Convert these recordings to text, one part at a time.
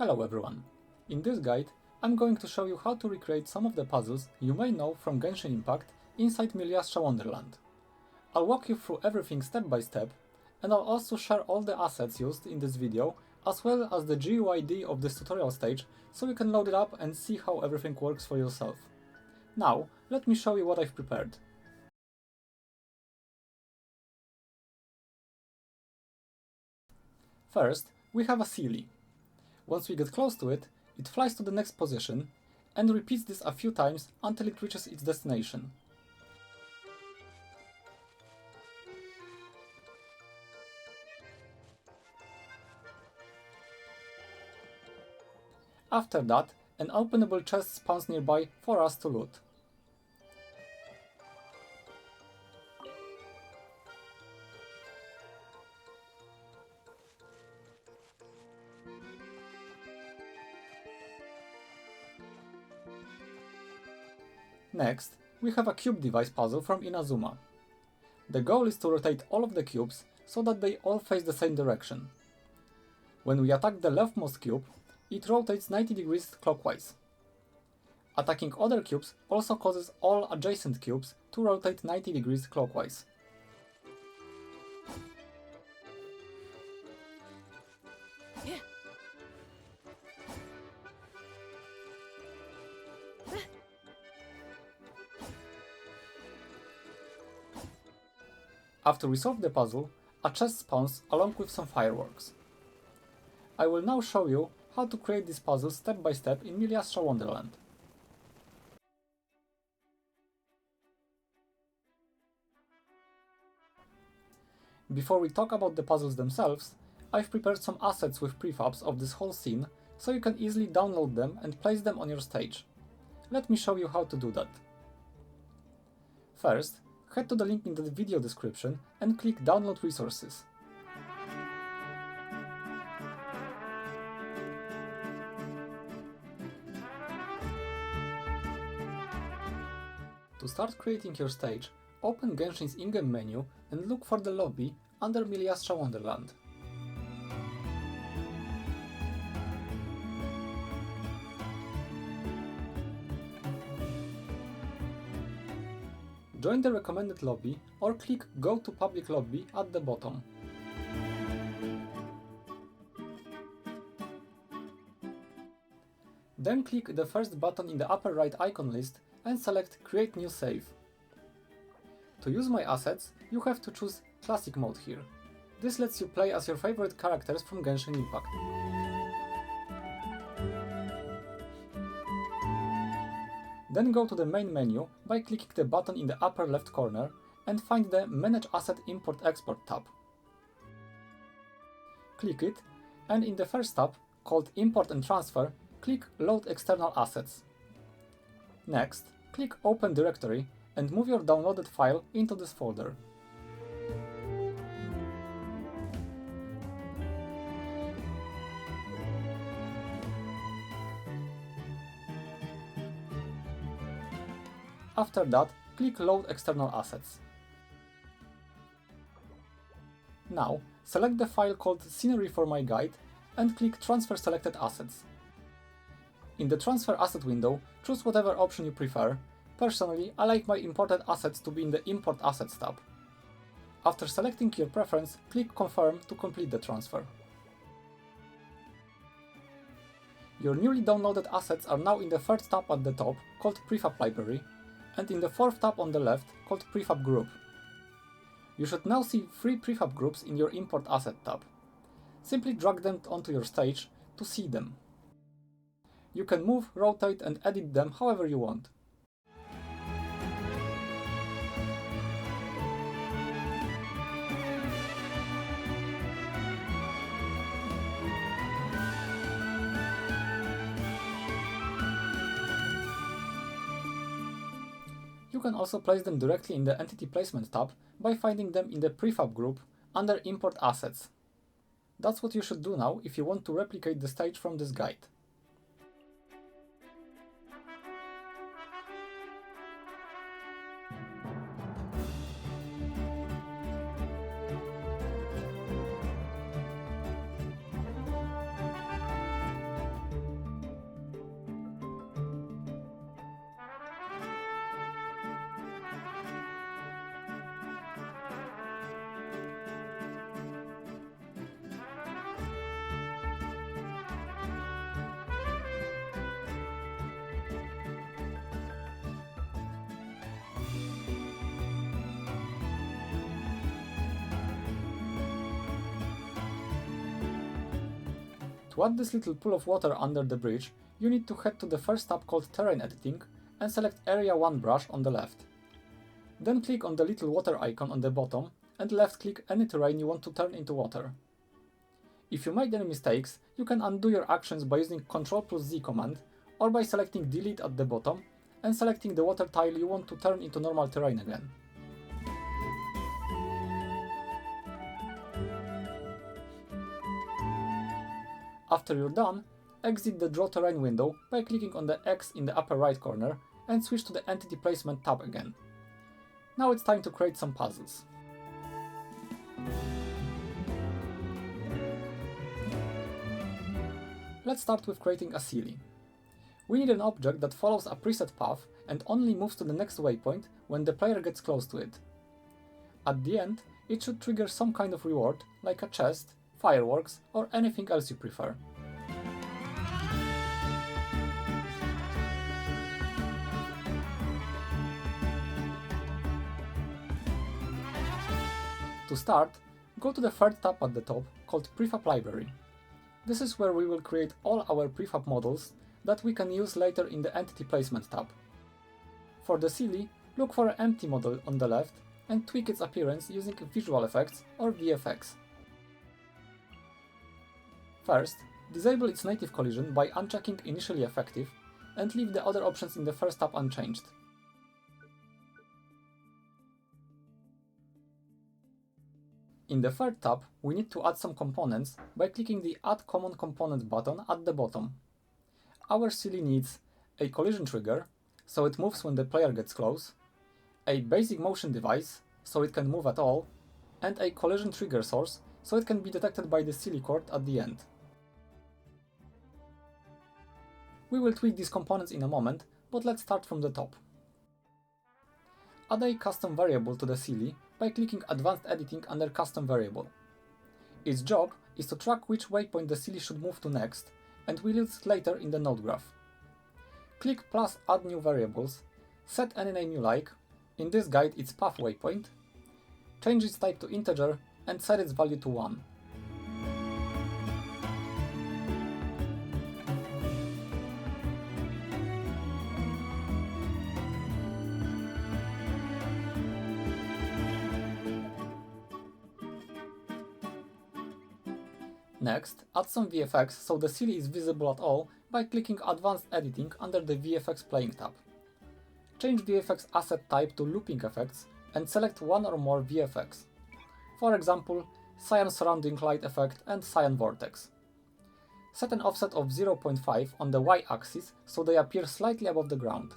Hello everyone! In this guide, I'm going to show you how to recreate some of the puzzles you may know from Genshin Impact inside Miliastra Wonderland. I'll walk you through everything step by step, and I'll also share all the assets used in this video, as well as the GUID of this tutorial stage, so you can load it up and see how everything works for yourself. Now, let me show you what I've prepared. First, we have a Seelie. Once we get close to it, it flies to the next position and repeats this a few times until it reaches its destination. After that, an openable chest spawns nearby for us to loot. Next, we have a cube device puzzle from Inazuma. The goal is to rotate all of the cubes so that they all face the same direction. When we attack the leftmost cube, it rotates 90 degrees clockwise. Attacking other cubes also causes all adjacent cubes to rotate 90 degrees clockwise. After we solve the puzzle, a chest spawns along with some fireworks. I will now show you how to create this puzzle step by step in Miliastra Wonderland. Before we talk about the puzzles themselves, I've prepared some assets with prefabs of this whole scene, so you can easily download them and place them on your stage. Let me show you how to do that. First, head to the link in the video description and click Download Resources. To start creating your stage, open Genshin's in-game menu and look for the lobby under Miliastra Wonderland. Join the recommended lobby or click Go to Public Lobby at the bottom. Then click the first button in the upper right icon list and select Create New Save. To use my assets, you have to choose Classic mode here. This lets you play as your favorite characters from Genshin Impact. Then go to the main menu by clicking the button in the upper left corner and find the Manage Asset Import Export tab. Click it, and in the first tab, called Import and Transfer, click Load External Assets. Next, click Open Directory and move your downloaded file into this folder. After that, click Load External Assets. Now, select the file called Scenery for my guide and click Transfer Selected Assets. In the Transfer Asset window, choose whatever option you prefer. Personally, I like my imported assets to be in the Import Assets tab. After selecting your preference, click Confirm to complete the transfer. Your newly downloaded assets are now in the third tab at the top, called Prefab Library, and in the fourth tab on the left, called Prefab Group. You should now see 3 prefab groups in your Import Asset tab. Simply drag them onto your stage to see them. You can move, rotate and edit them however you want. You can also place them directly in the Entity Placement tab by finding them in the Prefab group under Import Assets. That's what you should do now if you want to replicate the stage from this guide. To add this little pool of water under the bridge, you need to head to the first tab called Terrain Editing and select Area 1 brush on the left. Then click on the little water icon on the bottom and left-click any terrain you want to turn into water. If you made any mistakes, you can undo your actions by using Ctrl+Z command or by selecting Delete at the bottom and selecting the water tile you want to turn into normal terrain again. After you're done, exit the Draw Terrain window by clicking on the X in the upper right corner and switch to the Entity Placement tab again. Now it's time to create some puzzles. Let's start with creating a Seelie. We need an object that follows a preset path and only moves to the next waypoint when the player gets close to it. At the end, it should trigger some kind of reward, like a chest, fireworks, or anything else you prefer. To start, go to the third tab at the top called Prefab Library. This is where we will create all our prefab models that we can use later in the Entity Placement tab. For the Seelie, look for an empty model on the left and tweak its appearance using Visual Effects or VFX. First, disable its native collision by unchecking Initially Effective and leave the other options in the first tab unchanged. In the third tab, we need to add some components by clicking the Add Common Component button at the bottom. Our Seelie needs a collision trigger, so it moves when the player gets close, a basic motion device, so it can move at all, and a collision trigger source, so it can be detected by the Seelie cord at the end. We will tweak these components in a moment, but let's start from the top. Add a custom variable to the Seelie by clicking Advanced Editing under Custom Variable. Its job is to track which waypoint the Seelie should move to next, and we'll use it later in the node graph. Click plus Add New Variables, set any name you like, in this guide it's Path Waypoint, change its type to integer, and set its value to 1. Next, add some VFX so the Seelie is visible at all by clicking Advanced Editing under the VFX Playing tab. Change VFX asset type to Looping Effects and select one or more VFX. For example, Cyan Surrounding Light Effect and Cyan Vortex. Set an offset of 0.5 on the Y-axis so they appear slightly above the ground.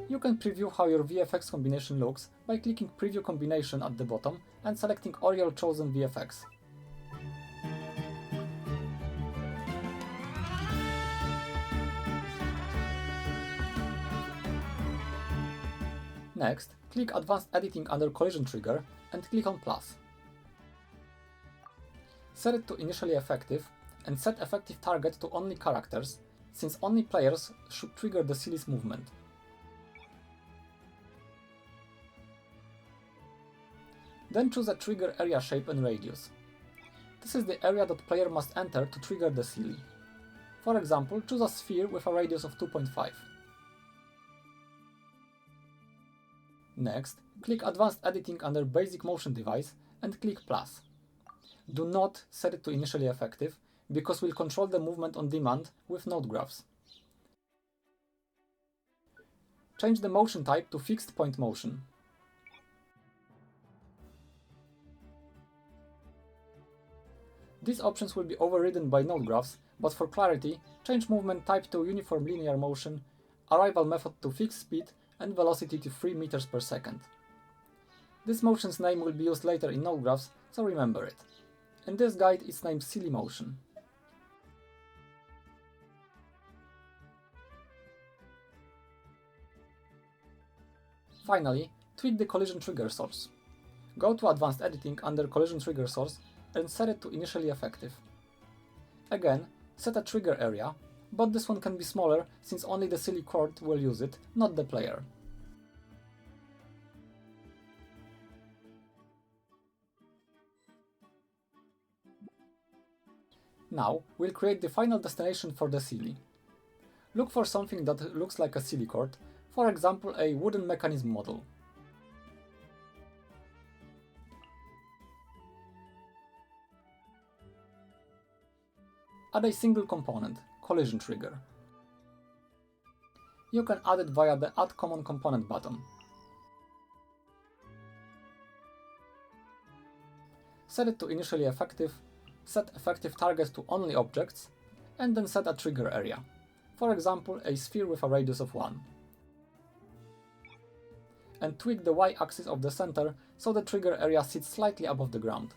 You can preview how your VFX combination looks by clicking Preview Combination at the bottom and selecting all your chosen VFX. Next, click Advanced Editing under Collision Trigger and click on plus. Set it to Initially Effective and set Effective Target to only characters, since only players should trigger the Seelie's movement. Then choose a trigger area shape and radius. This is the area that player must enter to trigger the Seelie. For example, choose a sphere with a radius of 2.5. Next, click Advanced Editing under Basic Motion Device and click plus. Do not set it to Initially Effective, because we'll control the movement on demand with node graphs. Change the motion type to Fixed Point Motion. These options will be overridden by node graphs, but for clarity, change movement type to Uniform Linear Motion, arrival method to Fixed Speed, and velocity to 3 meters per second. This motion's name will be used later in node graphs, so remember it. In this guide, it's named Seelie Motion. Finally, tweak the collision trigger source. Go to Advanced Editing under Collision Trigger Source and set it to initially effective. Again, set a trigger area, but this one can be smaller since only the Seelie court will use it, not the player. Now, we'll create the final destination for the Seelie. Look for something that looks like a Seelie court, for example a wooden mechanism model. Add a single component, collision trigger. You can add it via the Add Common Component button. Set it to initially effective, set effective target to only objects, and then set a trigger area, for example a sphere with a radius of 1. And tweak the y-axis of the center so the trigger area sits slightly above the ground.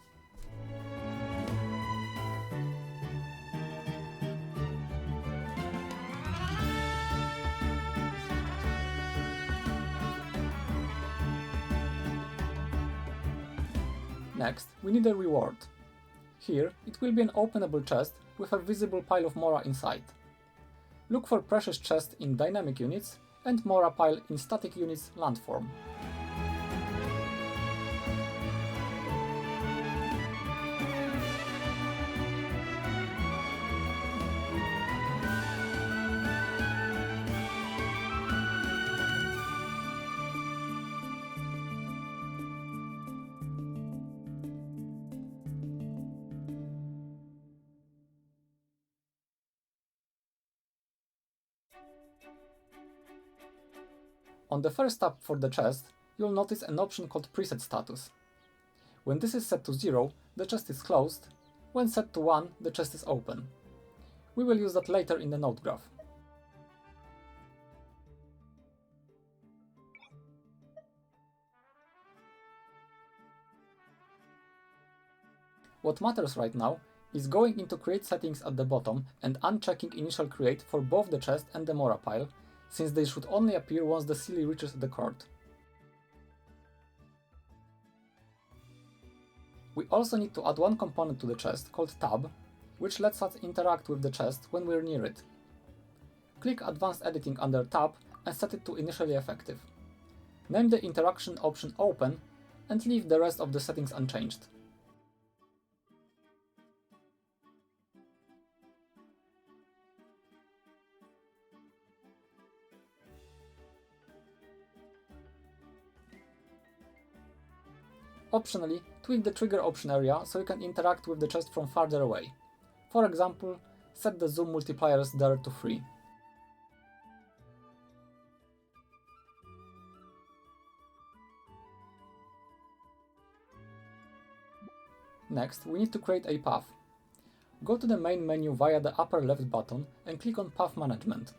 Next, we need a reward. Here, it will be an openable chest with a visible pile of Mora inside. Look for precious chest in dynamic units and Mora pile in static units landform. On the first tab for the chest, you'll notice an option called Preset Status. When this is set to 0, the chest is closed. When set to 1, the chest is open. We will use that later in the node graph. What matters right now is going into Create settings at the bottom and unchecking Initial Create for both the chest and the Mora pile, since they should only appear once the Seelie reaches the court. We also need to add one component to the chest called Tab, which lets us interact with the chest when we're near it. Click Advanced Editing under Tab and set it to initially effective. Name the interaction option Open and leave the rest of the settings unchanged. Optionally, tweak the trigger option area so you can interact with the chest from farther away. For example, set the zoom multipliers there to 3. Next, we need to create a path. Go to the main menu via the upper left button and click on Path Management.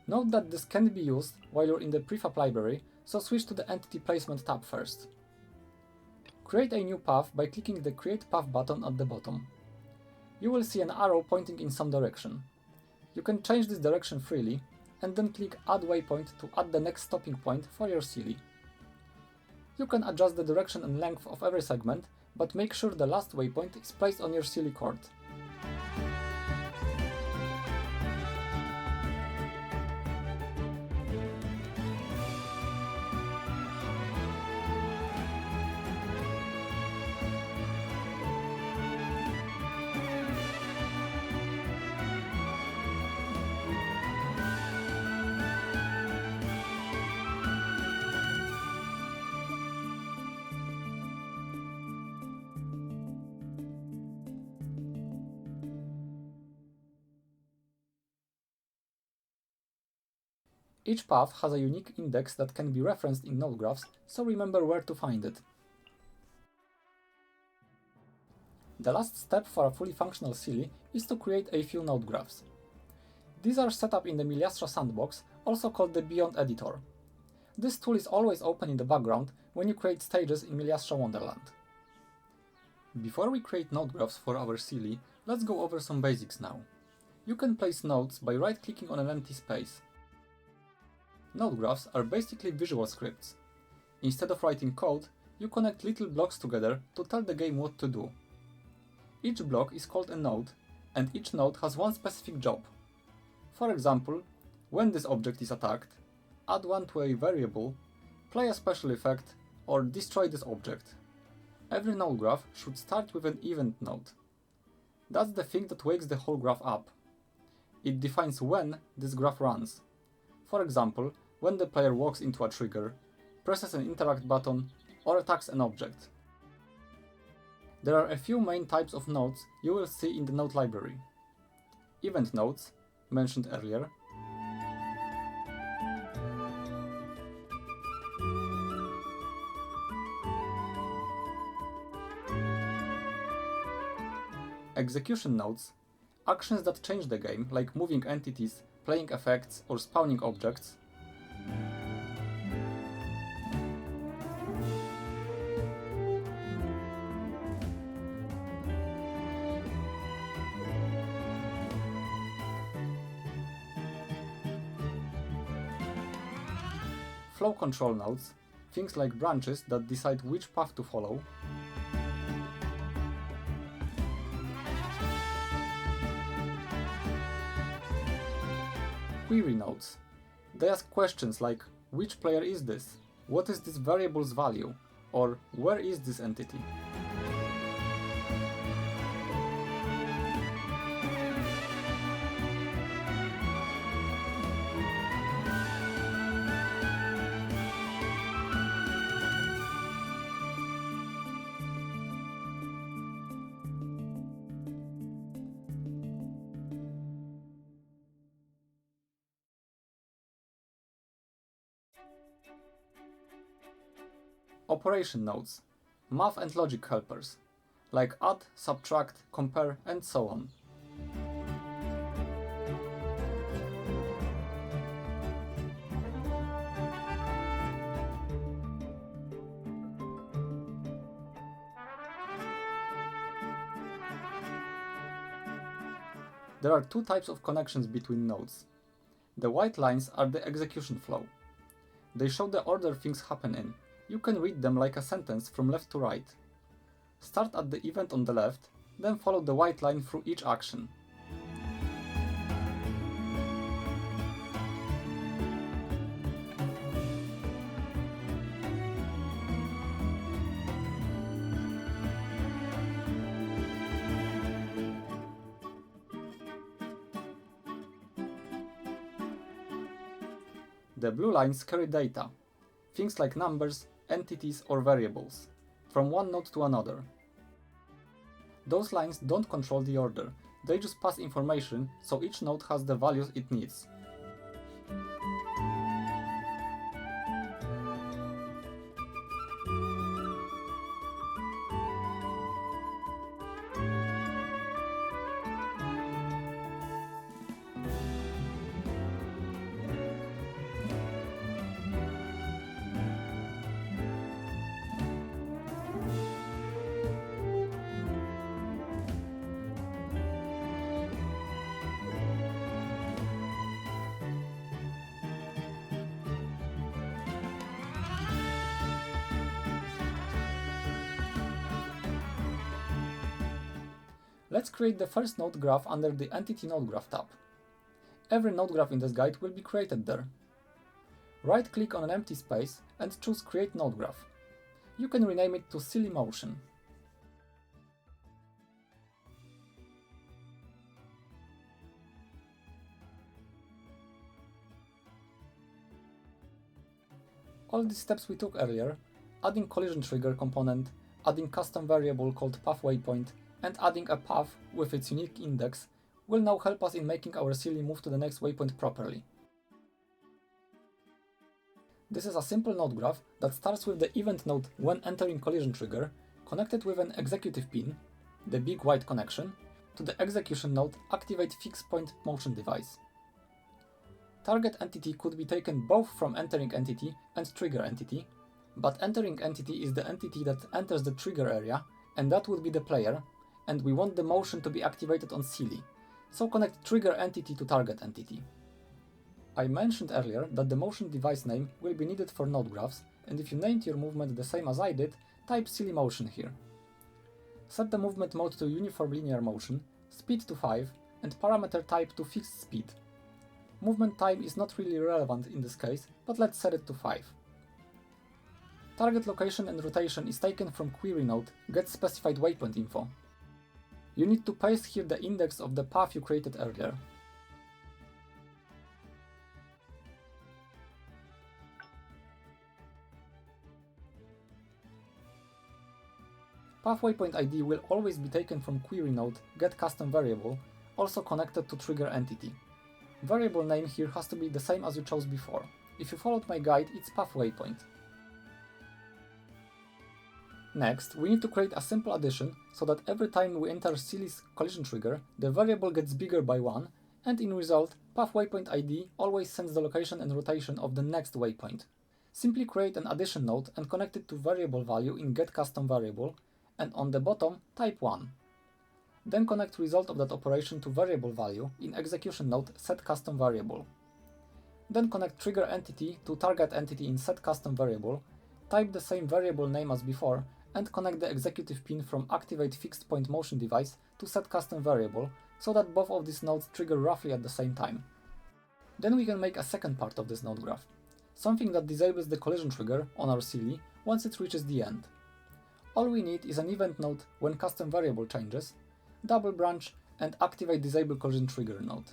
Note that this can't be used while you're in the prefab library, so switch to the Entity Placement tab first. Create a new path by clicking the Create Path button at the bottom. You will see an arrow pointing in some direction. You can change this direction freely, and then click Add Waypoint to add the next stopping point for your Seelie. You can adjust the direction and length of every segment, but make sure the last waypoint is placed on your Seelie court. Each path has a unique index that can be referenced in node graphs, so remember where to find it. The last step for a fully functional Seelie is to create a few node graphs. These are set up in the Miliastra sandbox, also called the Beyond editor. This tool is always open in the background when you create stages in Miliastra Wonderland. Before we create node graphs for our Seelie, let's go over some basics now. You can place nodes by right-clicking on an empty space. Node graphs are basically visual scripts. Instead of writing code, you connect little blocks together to tell the game what to do. Each block is called a node, and each node has one specific job. For example, when this object is attacked, add one to a variable, play a special effect, or destroy this object. Every node graph should start with an event node. That's the thing that wakes the whole graph up. It defines when this graph runs. For example, when the player walks into a trigger, presses an interact button, or attacks an object. There are a few main types of nodes you will see in the node library. Event nodes, mentioned earlier, execution nodes, actions that change the game, like moving entities, playing effects, or spawning objects. Flow control nodes, things like branches that decide which path to follow. Query nodes. They ask questions like, which player is this? What is this variable's value? Or where is this entity? Operation nodes, math and logic helpers, like add, subtract, compare, and so on. There are two types of connections between nodes. The white lines are the execution flow. They show the order things happen in. You can read them like a sentence from left to right. Start at the event on the left, then follow the white line through each action. The blue lines carry data, things like numbers, entities, or variables, from one node to another. Those lines don't control the order, they just pass information, so each node has the values it needs. Let's create the first node graph under the Entity Node Graph tab. Every node graph in this guide will be created there. Right-click on an empty space and choose Create Node Graph. You can rename it to Silly Motion. All these steps we took earlier, adding collision trigger component, adding custom variable called path_waypoint, and adding a path with its unique index, will now help us in making our Seelie move to the next waypoint properly. This is a simple node graph that starts with the event node when entering collision trigger, connected with an executive pin, the big white connection, to the execution node Activate Fixed Point Motion Device. Target entity could be taken both from entering entity and trigger entity, but entering entity is the entity that enters the trigger area, and that would be the player, and we want the motion to be activated on Seelie, so connect trigger entity to target entity. I mentioned earlier that the motion device name will be needed for node graphs, and if you named your movement the same as I did, type Seelie motion here. Set the movement mode to uniform linear motion, speed to 5, and parameter type to fixed speed. Movement time is not really relevant in this case, but let's set it to 5. Target location and rotation is taken from query node getSpecifiedWaypointInfo. You need to paste here the index of the path you created earlier. Path waypoint ID will always be taken from query node getCustomVariable, also connected to trigger entity. Variable name here has to be the same as you chose before. If you followed my guide, it's path waypoint. Next, we need to create a simple addition so that every time we enter Seelies collision trigger, the variable gets bigger by 1, and in result, path waypoint ID always sends the location and rotation of the next waypoint. Simply create an addition node and connect it to variable value in getCustomVariable, and on the bottom, type 1. Then connect result of that operation to variable value in execution node setCustomVariable. Then connect trigger entity to target entity in setCustomVariable, type the same variable name as before, and connect the executive pin from activate fixed point motion device to setCustomVariable so that both of these nodes trigger roughly at the same time. Then we can make a second part of this node graph, something that disables the collision trigger on our Seelie once it reaches the end. All we need is an event node when custom variable changes, double branch, and activate disable collision trigger node.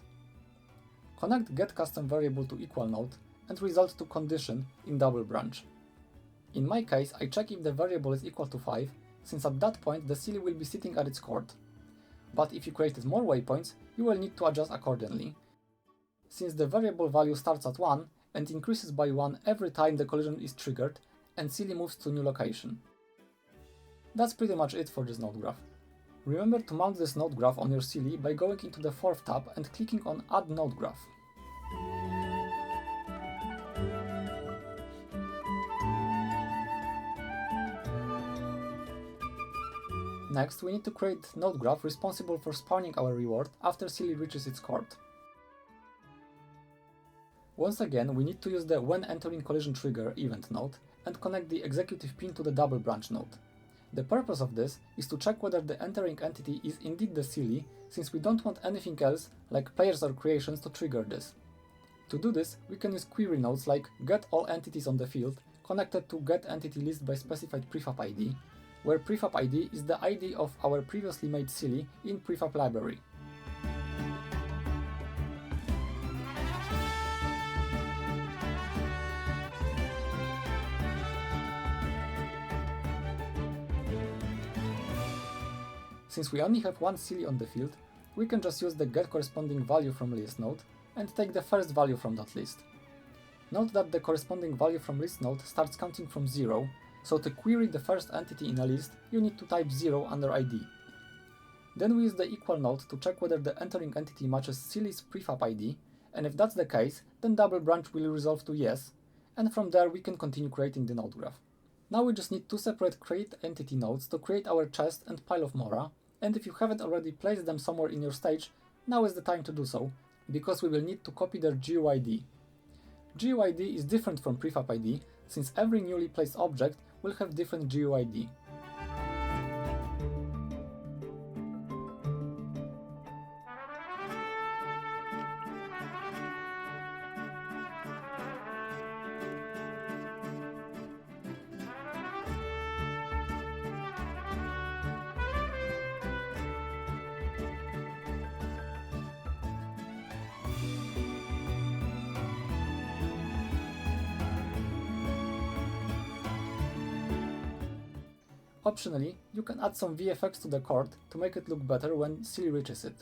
Connect getCustomVariable to equal node and result to condition in double branch. In my case, I check if the variable is equal to 5, since at that point the Seelie will be sitting at its coord. But if you created more waypoints, you will need to adjust accordingly, since the variable value starts at 1 and increases by 1 every time the collision is triggered and Seelie moves to new location. That's pretty much it for this node graph. Remember to mount this node graph on your Seelie by going into the 4th tab and clicking on Add Node Graph. Next, we need to create node graph responsible for spawning our reward after Seelie reaches its coord. Once again, we need to use the when entering collision trigger event node and connect the executive pin to the double branch node. The purpose of this is to check whether the entering entity is indeed the Seelie, since we don't want anything else, like players or creations, to trigger this. To do this, we can use query nodes like getAllEntities on the field, connected to getEntityList by specified prefab ID, where prefab ID is the ID of our previously made Seelie in prefab library. Since we only have one Seelie on the field, we can just use the getCorrespondingValue from list node and take the first value from that list. Note that the corresponding value from list node starts counting from 0, so to query the first entity in a list, you need to type 0 under ID. Then we use the equal node to check whether the entering entity matches Seelie's prefab ID, and if that's the case, then double branch will resolve to yes, and from there we can continue creating the node graph. Now we just need two separate create entity nodes to create our chest and pile of Mora, and if you haven't already placed them somewhere in your stage, now is the time to do so, because we will need to copy their GUID. GUID is different from prefab ID, since every newly placed object will have different GUID. Optionally, you can add some VFX to the coord to make it look better when Seelie reaches it.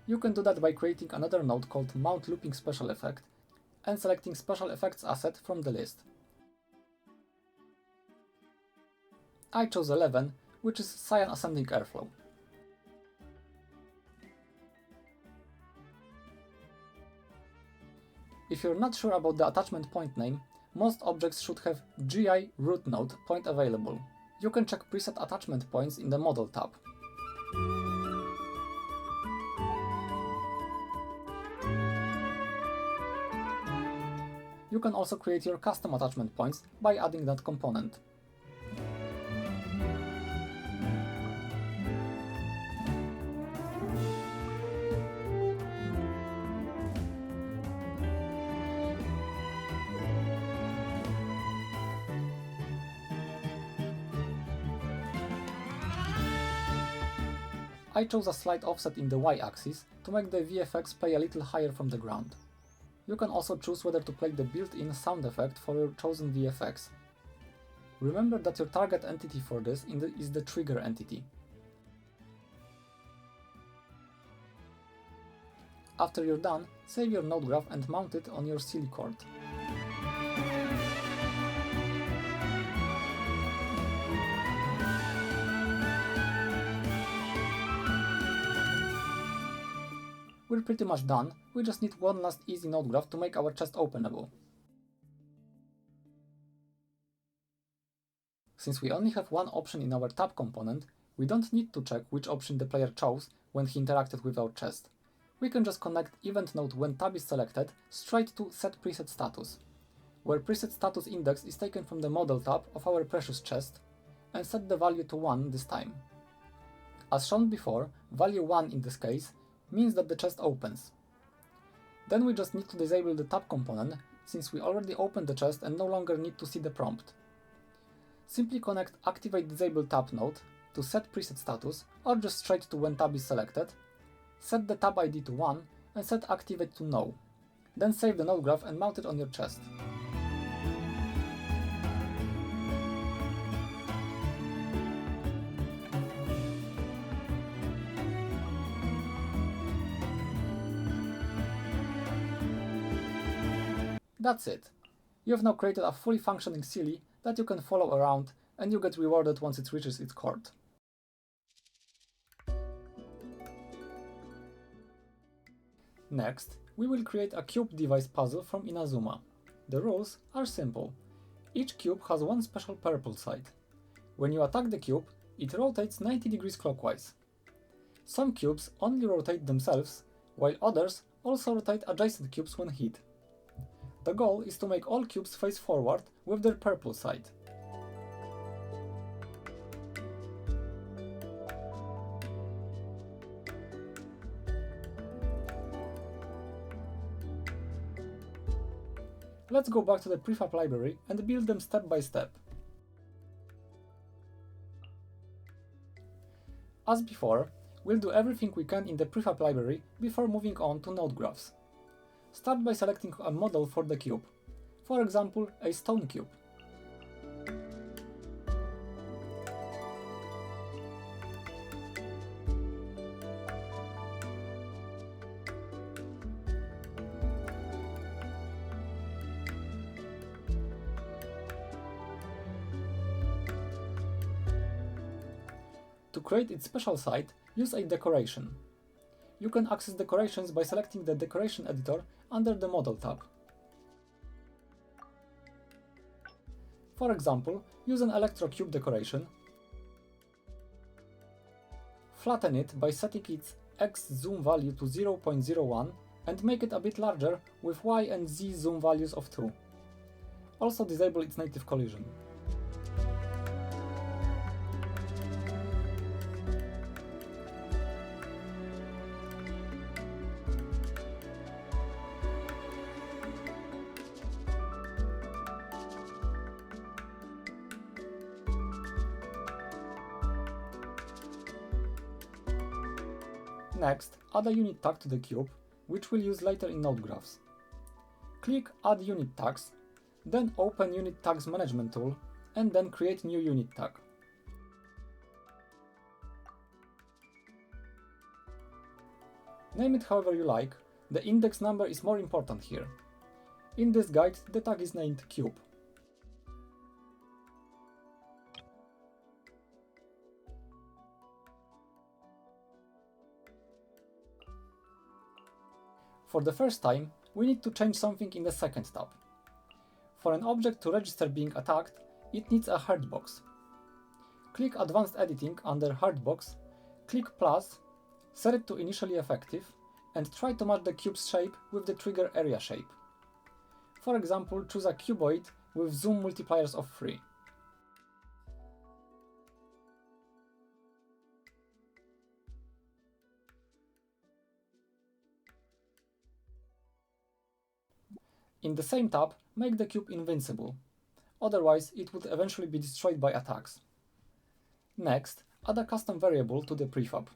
You can do that by creating another node called Mount Looping Special Effect and selecting Special Effects asset from the list. I chose 11, which is Cyan Ascending Airflow. If you're not sure about the attachment point name, most objects should have GI root node point available. You can check preset attachment points in the Model tab. You can also create your custom attachment points by adding that component. I chose a slight offset in the y-axis to make the VFX play a little higher from the ground. You can also choose whether to play the built-in sound effect for your chosen VFX. Remember that your target entity for this is the trigger entity. After you're done, save your node graph and mount it on your Seelies cord. We're pretty much done, we just need one last easy node graph to make our chest openable. Since we only have one option in our tab component, we don't need to check which option the player chose when he interacted with our chest. We can just connect event node when tab is selected straight to set preset status, where preset status index is taken from the model tab of our precious chest, and set the value to 1 this time. As shown before, value 1 in this case means that the chest opens. Then we just need to disable the tab component, since we already opened the chest and no longer need to see the prompt. Simply connect activate disable tab node to set preset status, or just straight to when tab is selected, set the tab ID to 1 and set activate to no. Then save the node graph and mount it on your chest. That's it. You have now created a fully functioning Seelies that you can follow around, and you get rewarded once it reaches its court. Next, we will create a cube device puzzle from Inazuma. The rules are simple. Each cube has one special purple side. When you attack the cube, it rotates 90 degrees clockwise. Some cubes only rotate themselves, while others also rotate adjacent cubes when hit. The goal is to make all cubes face forward with their purple side. Let's go back to the prefab library and build them step by step. As before, we'll do everything we can in the prefab library before moving on to node graphs. Start by selecting a model for the cube, for example, a stone cube. To create its special site, use a decoration. You can access decorations by selecting the decoration editor under the Model tab. For example, use an electrocube decoration, flatten it by setting its X zoom value to 0.01 and make it a bit larger with Y and Z zoom values of 2. Also disable its native collision. Next, add a unit tag to the cube, which we'll use later in node graphs. Click Add Unit Tags, then open Unit Tags Management tool, and then create new unit tag. Name it however you like, the index number is more important here. In this guide, the tag is named Cube. For the first time, we need to change something in the second tab. For an object to register being attacked, it needs a hard box. Click Advanced Editing under Hard Box, click plus, set it to initially effective, and try to match the cube's shape with the trigger area shape. For example, choose a cuboid with zoom multipliers of 3. In the same tab, make the cube invincible, otherwise it would eventually be destroyed by attacks. Next, add a custom variable to the prefab.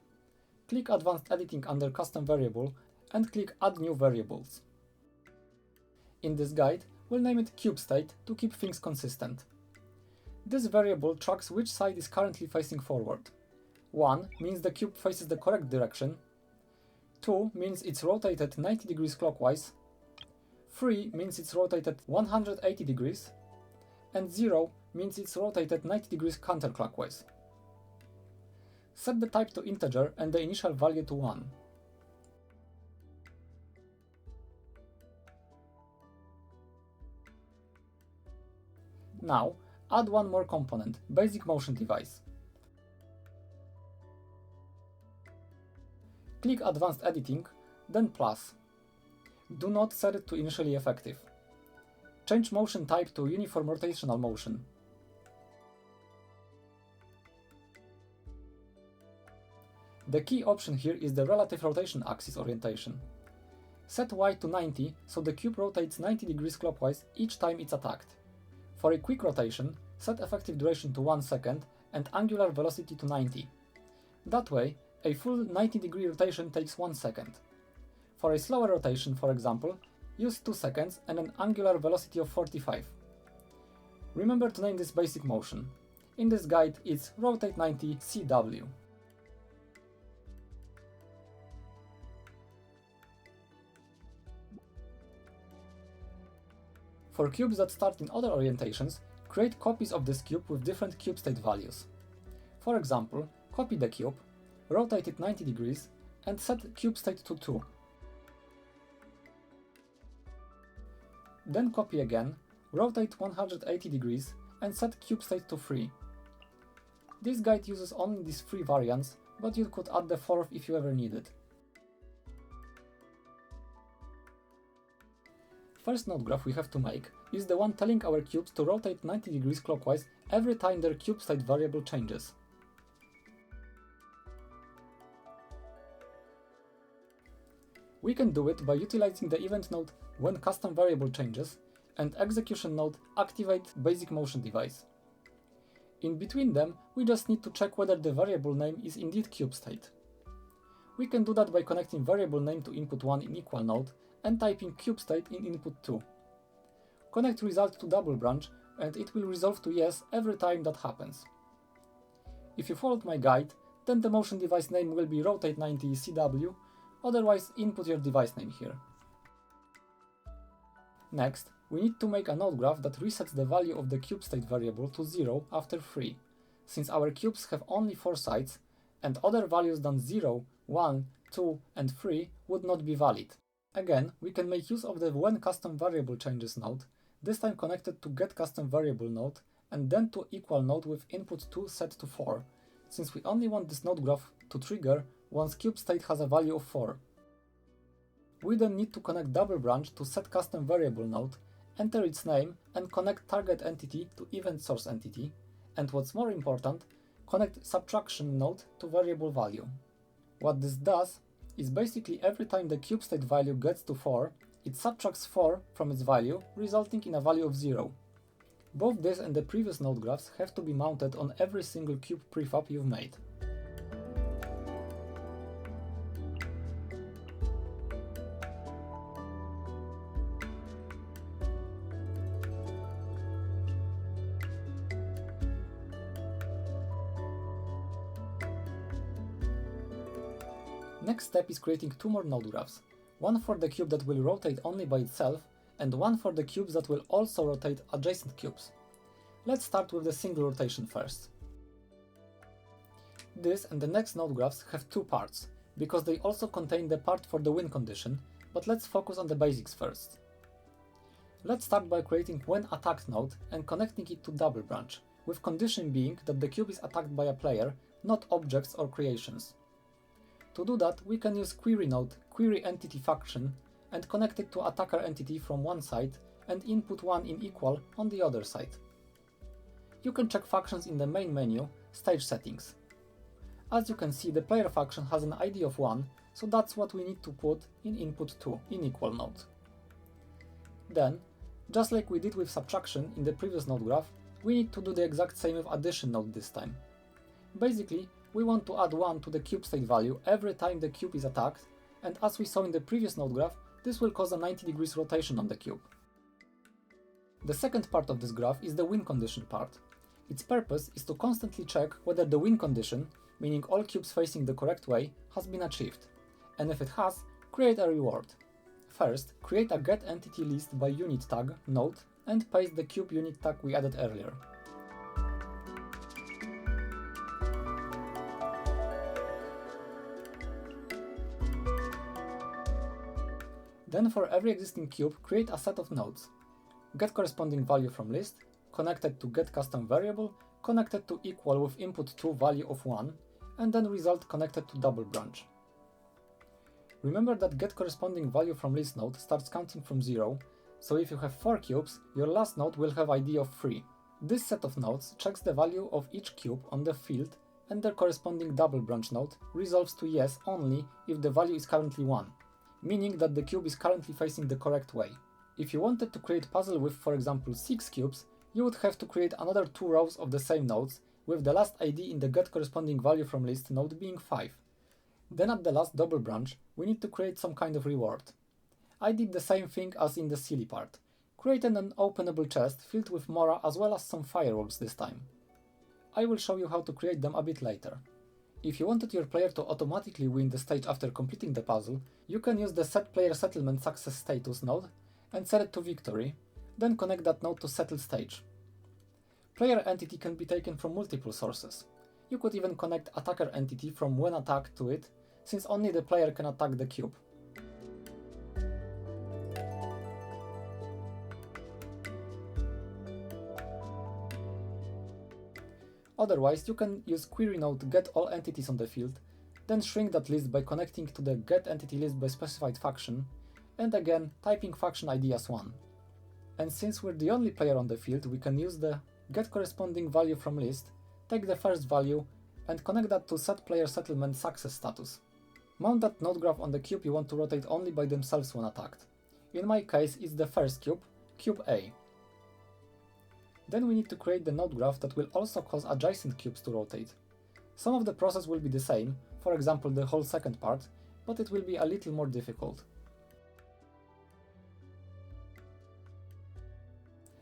click Advanced Editing under Custom Variable and click Add New Variables. In this guide, we'll name it CubeState to keep things consistent. This variable tracks which side is currently facing forward. 1 means the cube faces the correct direction, 2 means it's rotated 90 degrees clockwise, 3 means it's rotated 180 degrees, and 0 means it's rotated 90 degrees counterclockwise. Set the type to integer and the initial value to 1. Now, add one more component, Basic Motion Device. Click Advanced Editing, then Plus. Do not set it to initially effective. Change motion type to Uniform Rotational Motion. The key option here is the Relative Rotation Axis orientation. Set Y to 90 so the cube rotates 90 degrees clockwise each time it's attacked. For a quick rotation, set effective duration to 1 second and angular velocity to 90. That way, a full 90-degree rotation takes 1 second. For a slower rotation, for example, use 2 seconds and an angular velocity of 45. Remember to name this basic motion. In this guide, it's Rotate 90 CW. For cubes that start in other orientations, create copies of this cube with different cube state values. For example, copy the cube, rotate it 90 degrees, and set cube state to 2. Then copy again, rotate 180 degrees, and set cube state to 3. This guide uses only these 3 variants, but you could add the 4th if you ever need it. First node graph we have to make is the one telling our cubes to rotate 90 degrees clockwise every time their cube state variable changes. We can do it by utilizing the event node when custom variable changes and execution node activate basic motion device. In between them, we just need to check whether the variable name is indeed cube state. We can do that by connecting variable name to input 1 in equal node and typing cube state in input 2. Connect result to double branch and it will resolve to yes every time that happens. If you followed my guide, then the motion device name will be Rotate 90 CW, otherwise input your device name here. Next, we need to make a node graph that resets the value of the cube state variable to 0 after 3, since our cubes have only 4 sides, and other values than 0, 1, 2, and 3 would not be valid. Again, we can make use of the when custom variable changes node, this time connected to get custom variable node, and then to equal node with input 2 set to 4, since we only want this node graph to trigger once cube state has a value of 4. We then need to connect double branch to set custom variable node, enter its name, and connect target entity to event source entity, and what's more important, connect subtraction node to variable value. What this does is basically every time the cube state value gets to 4, it subtracts 4 from its value, resulting in a value of 0. Both this and the previous node graphs have to be mounted on every single cube prefab you've made. Next step is creating 2 more node graphs, one for the cube that will rotate only by itself, and one for the cubes that will also rotate adjacent cubes. Let's start with the single rotation first. This and the next node graphs have 2 parts, because they also contain the part for the win condition, but let's focus on the basics first. Let's start by creating when attacked node and connecting it to double branch, with condition being that the cube is attacked by a player, not objects or creations. To do that, we can use query node, query entity function, and connect it to attacker entity from one side and input 1 in equal on the other side. You can check functions in the main menu, stage settings. As you can see, the player function has an ID of 1, so that's what we need to put in input 2 in equal node. Then, just like we did with subtraction in the previous node graph, we need to do the exact same with addition node this time. Basically, we want to add 1 to the cube state value every time the cube is attacked, and as we saw in the previous node graph, this will cause a 90 degrees rotation on the cube. The second part of this graph is the win condition part. Its purpose is to constantly check whether the win condition, meaning all cubes facing the correct way, has been achieved, and if it has, create a reward. First, create a getEntityList by unit tag node and paste the cube unit tag we added earlier. Then for every existing cube, create a set of nodes. Get corresponding value from list, connected to getCustomVariable, connected to equal with input to value of 1, and then result connected to double branch. Remember that getCorrespondingValue from list node starts counting from 0, so if you have 4 cubes, your last node will have ID of 3. This set of nodes checks the value of each cube on the field, and their corresponding double branch node resolves to yes only if the value is currently 1, meaning that the cube is currently facing the correct way. If you wanted to create puzzle with, for example, 6 cubes, you would have to create another 2 rows of the same nodes, with the last ID in the getCorrespondingValue from list node being 5. Then at the last double branch, we need to create some kind of reward. I did the same thing as in the Seelies part. Created an openable chest filled with Mora as well as some fireworks this time. I will show you how to create them a bit later. If you wanted your player to automatically win the stage after completing the puzzle, you can use the setPlayerSettlement success status node and set it to victory, then connect that node to settle stage. Player entity can be taken from multiple sources. You could even connect attacker entity from when attacked to it, since only the player can attack the cube. Otherwise, you can use query node get all entities on the field, then shrink that list by connecting to the getEntityList by specified faction, and again typing faction ID as 1. And since we're the only player on the field, we can use the getCorrespondingValue from list, take the first value, and connect that to setPlayerSettlement success status. Mount that node graph on the cube you want to rotate only by themselves when attacked. In my case, it's the first cube, cube A. Then we need to create the node graph that will also cause adjacent cubes to rotate. Some of the process will be the same, for example the whole second part, but it will be a little more difficult.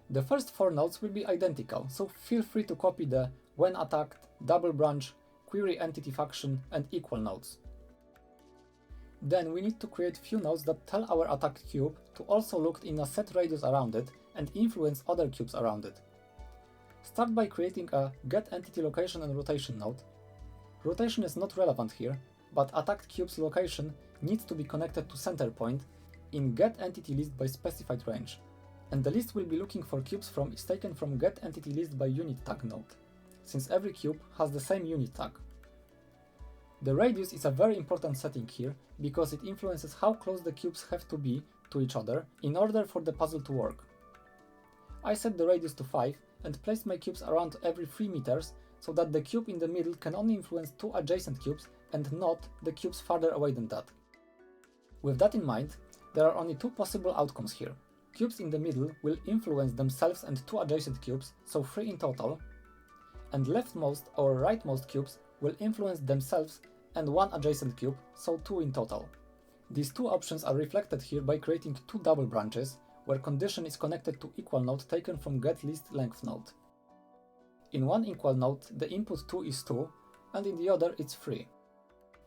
The first 4 nodes will be identical, so feel free to copy the when attacked, double branch, query entity faction, and equal nodes. Then we need to create few nodes that tell our attacked cube to also look in a set radius around it and influence other cubes around it. Start by creating a getEntityLocation and rotation node. Rotation is not relevant here, but attacked cube's location needs to be connected to center point in getEntityList by specified range, and the list we'll be looking for cubes from is taken from getEntityList by unit tag node, since every cube has the same unit tag. The radius is a very important setting here because it influences how close the cubes have to be to each other in order for the puzzle to work. I set the radius to 5 and placed my cubes around every 3 meters so that the cube in the middle can only influence 2 adjacent cubes and not the cubes farther away than that. With that in mind, there are only 2 possible outcomes here. Cubes in the middle will influence themselves and 2 adjacent cubes, so 3 in total, and leftmost or rightmost cubes will influence themselves and 1 adjacent cube, so 2 in total. These 2 options are reflected here by creating 2 double branches, where condition is connected to equal node taken from getListLength node. In one equal node, the input 2 is 2, and in the other it's 3.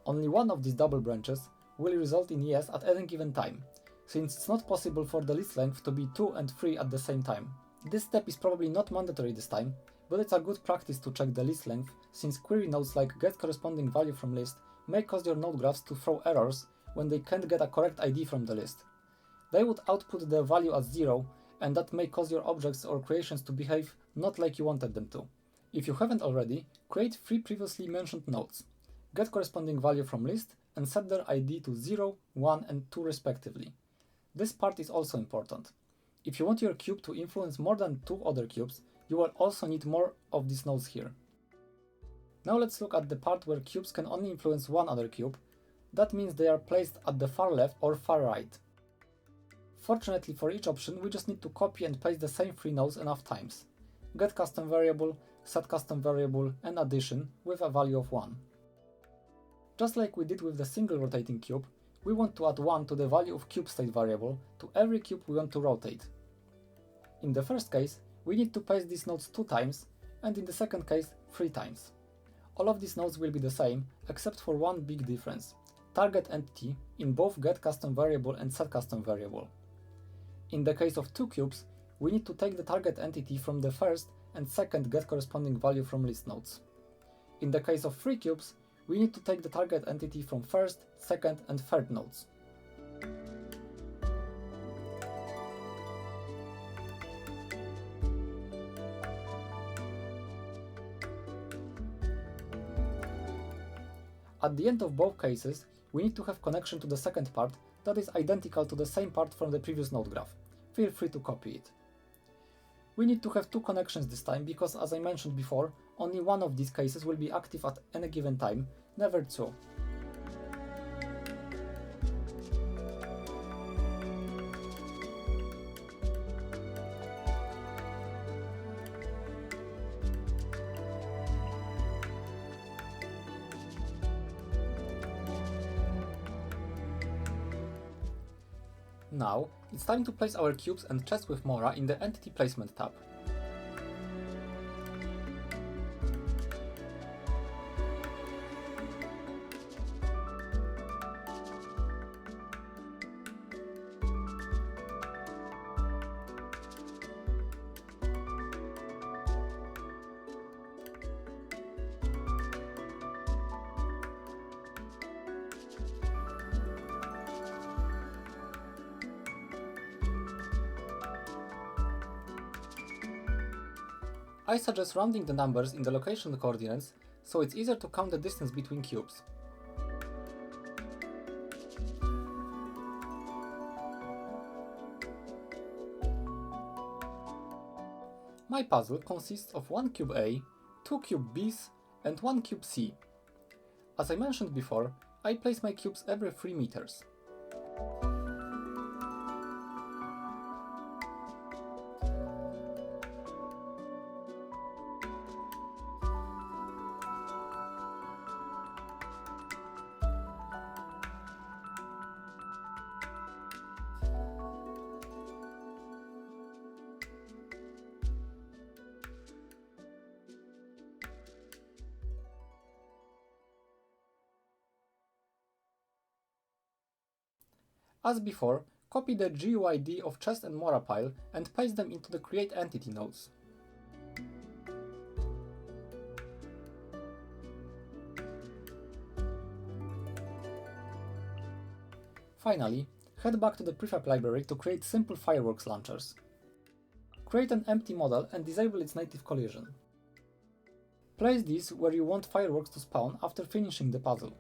Only one of these double branches will result in yes at any given time, since it's not possible for the list length to be 2 and 3 at the same time. This step is probably not mandatory this time, but it's a good practice to check the list length, since query nodes like getCorrespondingValue from list may cause your node graphs to throw errors when they can't get a correct ID from the list. They would output the value as 0, and that may cause your objects or creations to behave not like you wanted them to. If you haven't already, create 3 previously mentioned nodes, getCorrespondingValue from list, and set their ID to 0, 1, and 2 respectively. This part is also important. If you want your cube to influence more than 2 other cubes, you will also need more of these nodes here. Now let's look at the part where cubes can only influence 1 other cube. That means they are placed at the far left or far right. Fortunately for each option, we just need to copy and paste the same 3 nodes enough times. GetCustomVariable, setCustomVariable, and addition with a value of 1. Just like we did with the single rotating cube, we want to add 1 to the value of cube state variable to every cube we want to rotate. In the first case, we need to paste these nodes 2 times, and in the second case 3 times. All of these nodes will be the same, except for one big difference: target entity in both getCustomVariable and setCustomVariable. In the case of 2 cubes, we need to take the target entity from the first and second getCorresponding value from list nodes. In the case of 3 cubes, we need to take the target entity from first, second and third nodes. At the end of both cases, we need to have connection to the second part that is identical to the same part from the previous node graph. Feel free to copy it. We need to have 2 connections this time because, as I mentioned before, only one of these cases will be active at any given time, never 2. Now, it's time to place our cubes and chest with Mora in the Entity Placement tab. I suggest rounding the numbers in the location coordinates, so it's easier to count the distance between cubes. My puzzle consists of 1 cube A, 2 cube Bs, and 1 cube C. As I mentioned before, I place my cubes every 3 meters. As before, copy the GUID of chest and Mora pile and paste them into the Create Entity nodes. Finally, head back to the prefab library to create simple fireworks launchers. Create an empty model and disable its native collision. Place these where you want fireworks to spawn after finishing the puzzle.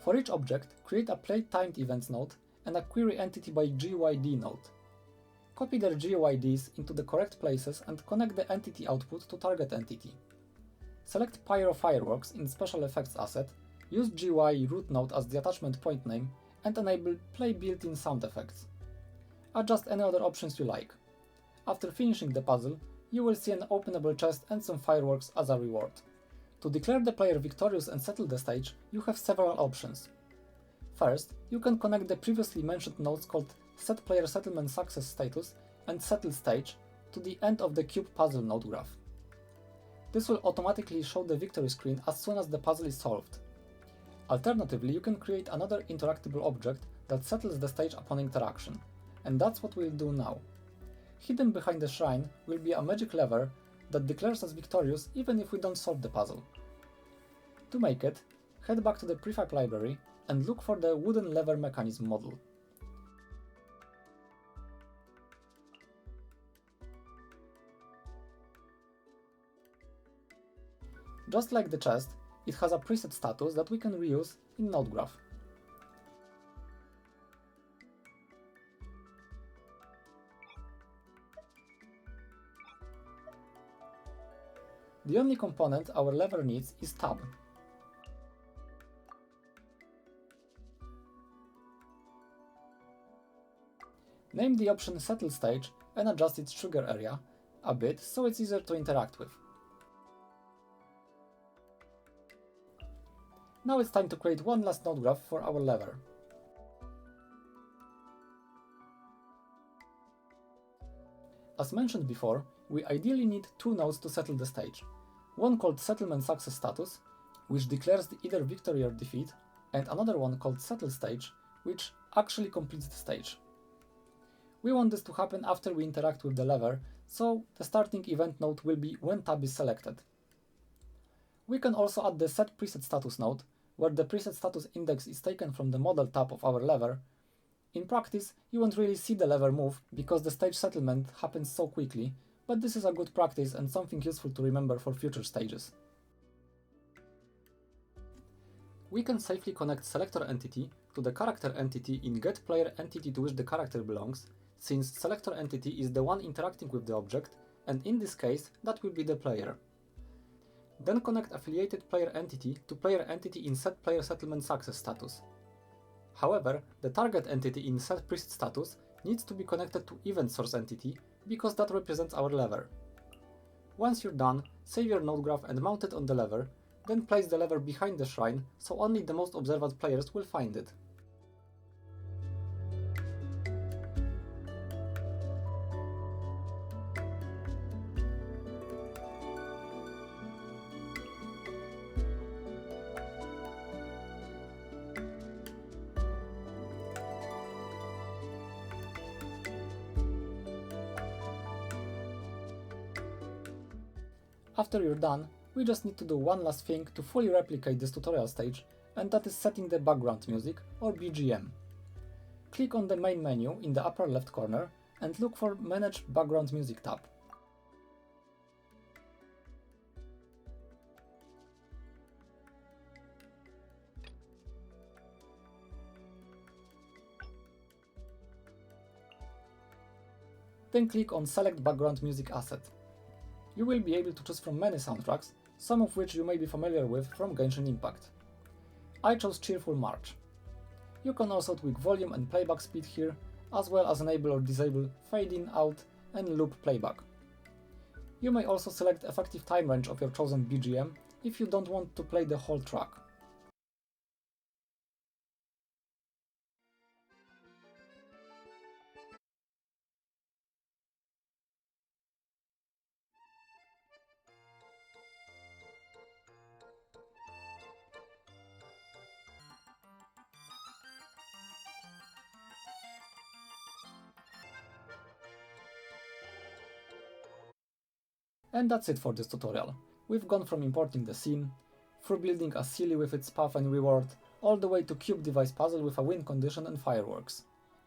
For each object, create a playTimed_events node and a queryEntityByGUID node. Copy their GUIDs into the correct places and connect the entity output to target entity. Select Pyro Fireworks in Special Effects asset, use GUI root node as the attachment point name, and enable Play built-in sound effects. Adjust any other options you like. After finishing the puzzle, you will see an openable chest and some fireworks as a reward. To declare the player victorious and settle the stage, you have several options. First, you can connect the previously mentioned nodes called Set Player Settlement Success Status and Settle Stage to the end of the cube puzzle node graph. This will automatically show the victory screen as soon as the puzzle is solved. Alternatively, you can create another interactable object that settles the stage upon interaction, and that's what we'll do now. Hidden behind the shrine will be a magic lever that declares us victorious even if we don't solve the puzzle. To make it, head back to the prefab library and look for the wooden lever mechanism model. Just like the chest, it has a preset status that we can reuse in NodeGraph. The only component our lever needs is tab. Name the option Settle Stage and adjust its trigger area a bit so it's easier to interact with. Now it's time to create one last node graph for our lever. As mentioned before, we ideally need two nodes to settle the stage. One called Settlement Success Status, which declares either victory or defeat, and another one called Settle Stage, which actually completes the stage. We want this to happen after we interact with the lever, so the starting event node will be when tab is selected. We can also add the Set Preset Status node, where the preset status index is taken from the model tab of our lever. In practice, you won't really see the lever move because the stage settlement happens so quickly, but this is a good practice and something useful to remember for future stages. We can safely connect selector entity to the character entity in getPlayerEntity to which the character belongs, since selector entity is the one interacting with the object, and in this case, that will be the player. Then connect affiliated player entity to player entity in set player settlement success status. However, the target entity in set preset status needs to be connected to event source entity because that represents our lever. Once you're done, save your node graph and mount it on the lever, then place the lever behind the shrine so only the most observant players will find it. After you're done, we just need to do one last thing to fully replicate this tutorial stage, and that is setting the background music, or BGM. Click on the main menu in the upper left corner and look for Manage Background Music tab. Then click on Select Background Music Asset. You will be able to choose from many soundtracks, some of which you may be familiar with from Genshin Impact. I chose Cheerful March. You can also tweak volume and playback speed here, as well as enable or disable fade in, out, and loop playback. You may also select effective time range of your chosen BGM if you don't want to play the whole track. And that's it for this tutorial. We've gone from importing the scene, through building a Seelie with its path and reward, all the way to cube device puzzle with a win condition and fireworks.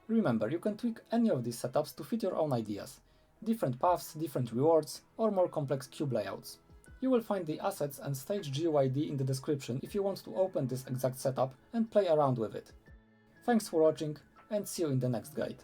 Remember, you can tweak any of these setups to fit your own ideas. Different paths, different rewards, or more complex cube layouts. You will find the assets and stage GUID in the description if you want to open this exact setup and play around with it. Thanks for watching, and see you in the next guide.